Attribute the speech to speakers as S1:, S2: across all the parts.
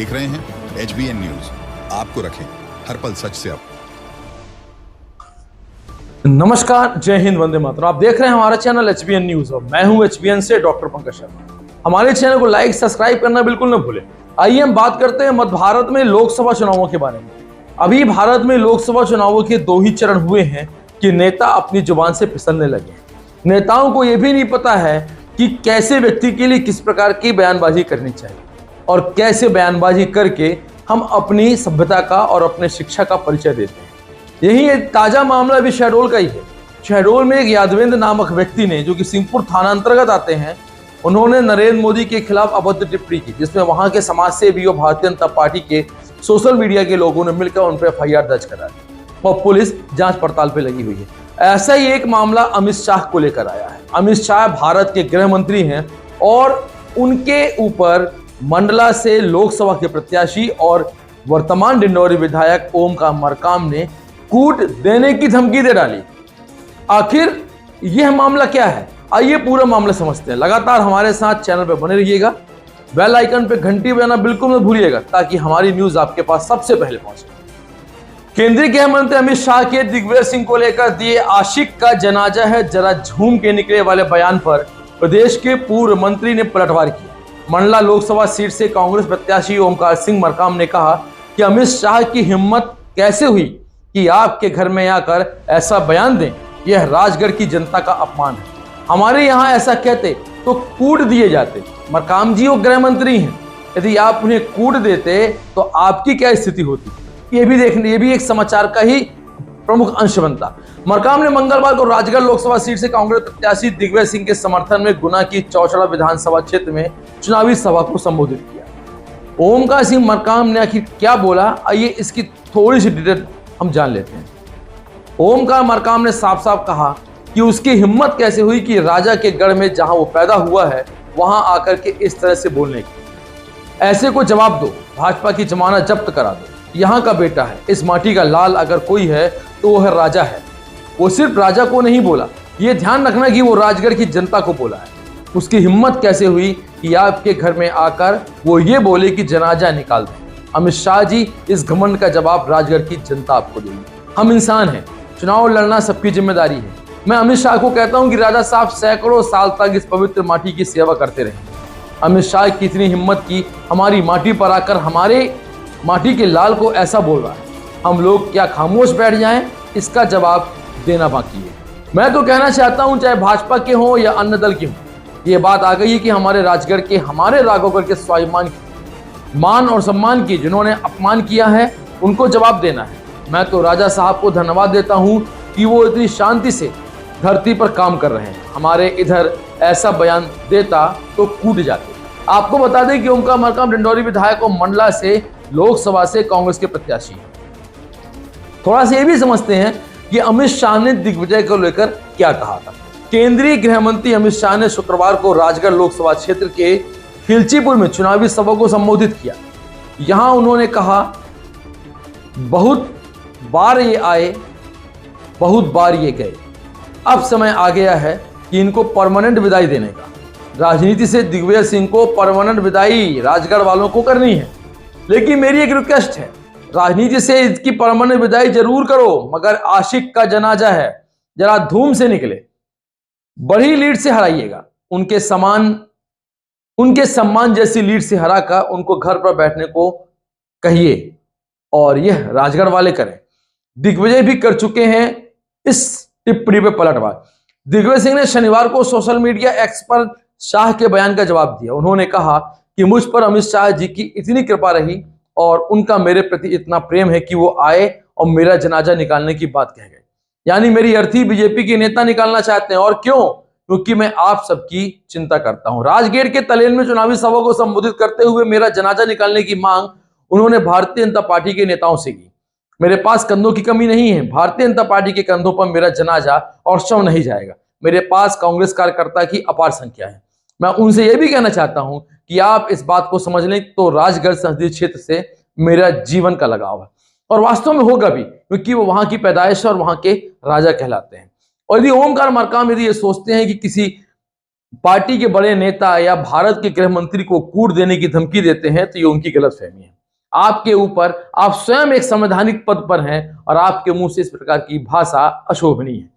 S1: देख रहे हैं HBN न्यूज, आपको रखें हर पल सच से। अब
S2: नमस्कार, जय हिंद, वंदे मातरम। आप देख रहे हैं हमारा चैनल HBN न्यूज और मैं हूं HBN से डॉक्टर पंकज शर्मा। हमारे चैनल को लाइक सब्सक्राइब करना बिल्कुल न भूलें। आइए हम बात करते हैं मध्य भारत में लोकसभा चुनावों के बारे में। अभी भारत में लोकसभा चुनावों के 2 ही चरण हुए हैं कि नेता अपनी जुबान से फिसलने लगे। नेताओं को यह भी नहीं पता है कि कैसे व्यक्ति के लिए किस प्रकार की बयानबाजी करनी चाहिए और कैसे बयानबाजी करके हम अपनी सभ्यता का और अपने शिक्षा का परिचय देते हैं। यही एक ताजा मामला भी शहडोल का ही है। शहडोल में एक यादवेंद्र नामक व्यक्ति ने, जो कि सिंहपुर थाना अंतर्गत आते हैं, उन्होंने नरेंद्र मोदी के खिलाफ अभद्र टिप्पणी की, जिसमें वहां के समाज सेवी और भारतीय जनता पार्टी के सोशल मीडिया के लोगों ने मिलकर उन पर FIR दर्ज करा दी और पुलिस जांच पड़ताल पे लगी हुई है। ऐसा ही एक मामला अमित शाह को लेकर आया है। अमित शाह भारत के गृह मंत्री हैं और उनके ऊपर मंडला से लोकसभा के प्रत्याशी और वर्तमान डिंडौरी विधायक ओमकार मरकाम ने कूट देने की धमकी दे डाली। आखिर यह मामला क्या है, आइए पूरा मामला समझते हैं। लगातार हमारे साथ चैनल पर बने रहिएगा, बेल आइकन पे घंटी बजाना बिल्कुल मत भूलिएगा ताकि हमारी न्यूज आपके पास सबसे पहले पहुंचे। केंद्रीय गृह मंत्री अमित शाह के दिग्विजय सिंह को लेकर दिए आशिक का जनाजा है जरा झूम के निकले वाले बयान पर प्रदेश के पूर्व मंत्री ने पलटवार किया। मंडला लोकसभा सीट से कांग्रेस प्रत्याशी ओमकार सिंह मरकाम ने कहा कि अमित शाह की हिम्मत कैसे हुई कि आपके घर में आकर ऐसा बयान दें, यह राजगढ़ की जनता का अपमान है। हमारे यहाँ ऐसा कहते तो कूट दिए जाते। मरकाम जी वो गृह मंत्री हैं, यदि आप उन्हें कूट देते तो आपकी क्या स्थिति होती, ये भी एक समाचार का ही प्रमुख अंश बनता। मरकाम ने मंगलवार को राजगढ़ लोकसभा सीट से कांग्रेस प्रत्याशी दिग्विजय सिंह के समर्थन में गुना की चौचड़ा विधानसभा क्षेत्र में चुनावी सभा को संबोधित किया। ओमकार सिंह मरकाम ने आखिर क्या बोला, आइए इसकी थोड़ी सी डिटेल हम जान लेते हैं। ओमकार मरकाम ने साफ साफ कहा कि उसकी हिम्मत कैसे हुई कि राजा के गढ़ में जहां वो पैदा हुआ है वहां आकर के इस तरह से बोलने की। ऐसे को जवाब दो, भाजपा की जमानत जब्त करा दो। यहाँ का बेटा है, इस माटी का लाल अगर कोई है तो वो है राजा है। वो सिर्फ राजा को नहीं बोला, ये ध्यान रखना कि वो राजगढ़ की जनता को बोला है। उसकी हिम्मत कैसे हुई कि आपके घर में आकर वो ये बोले कि जनाजा निकाल दें। अमित शाह जी, इस घमंड का जवाब राजगढ़ की जनता आपको देगी। हम इंसान हैं, चुनाव लड़ना सबकी जिम्मेदारी है। मैं अमित शाह को कहता हूं कि राजा साहब सैकड़ों साल तक इस पवित्र माटी की सेवा करते रहे। अमित शाह की इतनी हिम्मत की हमारी माटी पर आकर हमारे माटी के लाल को ऐसा बोल रहा है, हम लोग क्या खामोश बैठ जाएं? इसका जवाब देना बाकी है। मैं तो कहना चाहता हूं, चाहे भाजपा के हों या अन्य दल के हों, ये बात आ गई है कि हमारे राजगढ़ के, हमारे राघवगढ़ के स्वाभिमान मान और सम्मान की जिन्होंने अपमान किया है उनको जवाब देना है। मैं तो राजा साहब को धन्यवाद देता हूं कि वो इतनी शांति से धरती पर काम कर रहे हैं। हमारे इधर ऐसा बयान देता तो कूट जाते। आपको बता दें कि ओमकार मरकाम डिंडौरी विधायक और मंडला से लोकसभा से कांग्रेस के प्रत्याशी हैं। थोड़ा सा ये भी समझते हैं कि अमित शाह ने दिग्विजय को लेकर क्या कहा था। केंद्रीय गृह मंत्री अमित शाह ने शुक्रवार को राजगढ़ लोकसभा क्षेत्र के खिलचीपुर में चुनावी सभा को संबोधित किया। यहां उन्होंने कहा, बहुत बार ये आए, बहुत बार ये गए, अब समय आ गया है कि इनको परमानेंट विदाई देने का। राजनीति से दिग्विजय सिंह को परमानेंट विदाई राजगढ़ वालों को करनी है, लेकिन मेरी एक रिक्वेस्ट है, राजनीति से इसकी परमानेंट विदाई जरूर करो, मगर आशिक का जनाजा है, जरा धूम से निकले, बड़ी लीड से हराइएगा। उनके सम्मान जैसी लीड से हरा कर उनको घर पर बैठने को कहिए और यह राजगढ़ वाले करें। दिग्विजय भी कर चुके हैं इस टिप्पणी पे पलटवार। दिग्विजय सिंह ने शनिवार को सोशल मीडिया एक्स पर शाह के बयान का जवाब दिया। उन्होंने कहा कि मुझ पर अमित शाह जी की इतनी कृपा रही और उनका मेरे प्रति इतना प्रेम है कि वो आए और मेरा जनाजा निकालने की बात कह गए। यानी मेरी अर्थी बीजेपी के नेता निकालना चाहते हैं। और क्यों? क्योंकि मैं आप सबकी चिंता करता हूं। राजगीर के तलेल में चुनावी सभा को संबोधित करते हुए मेरा जनाजा निकालने की मांग उन्होंने भारतीय जनता पार्टी के नेताओं से की। मेरे पास कंधों की कमी नहीं है, भारतीय जनता पार्टी के कंधों पर मेरा जनाजा और शव नहीं जाएगा। मेरे पास कांग्रेस कार्यकर्ता की अपार संख्या है। मैं उनसे यह भी कहना चाहता हूं कि आप इस बात को समझ लें तो राजगढ़ संसदीय क्षेत्र से मेरा जीवन का लगाव है और वास्तव में होगा भी, क्योंकि वो वहां की पैदाइश और वहां के राजा कहलाते हैं। और यदि ओमकार मरकाम यदि ये सोचते हैं कि किसी पार्टी के बड़े नेता या भारत के गृह मंत्री को कूट देने की धमकी देते हैं तो ये उनकी गलतफहमी है। आपके ऊपर, आप स्वयं एक संवैधानिक पद पर हैं और आपके मुंह से इस प्रकार की भाषा अशोभनीय है।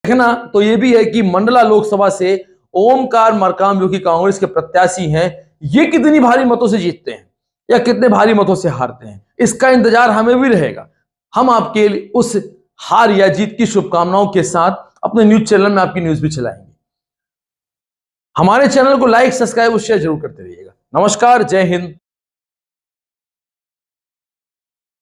S2: देखना तो यह भी है कि मंडला लोकसभा से ओमकार मरकाम जो कि कांग्रेस के प्रत्याशी हैं, ये कितनी भारी मतों से जीतते हैं या कितने भारी मतों से हारते हैं, इसका इंतजार हमें भी रहेगा। हम आपके लिए उस हार या जीत की शुभकामनाओं के साथ अपने न्यूज चैनल में आपकी न्यूज भी चलाएंगे। हमारे चैनल को लाइक, सब्सक्राइब और शेयर जरूर करते रहिएगा। नमस्कार, जय हिंद।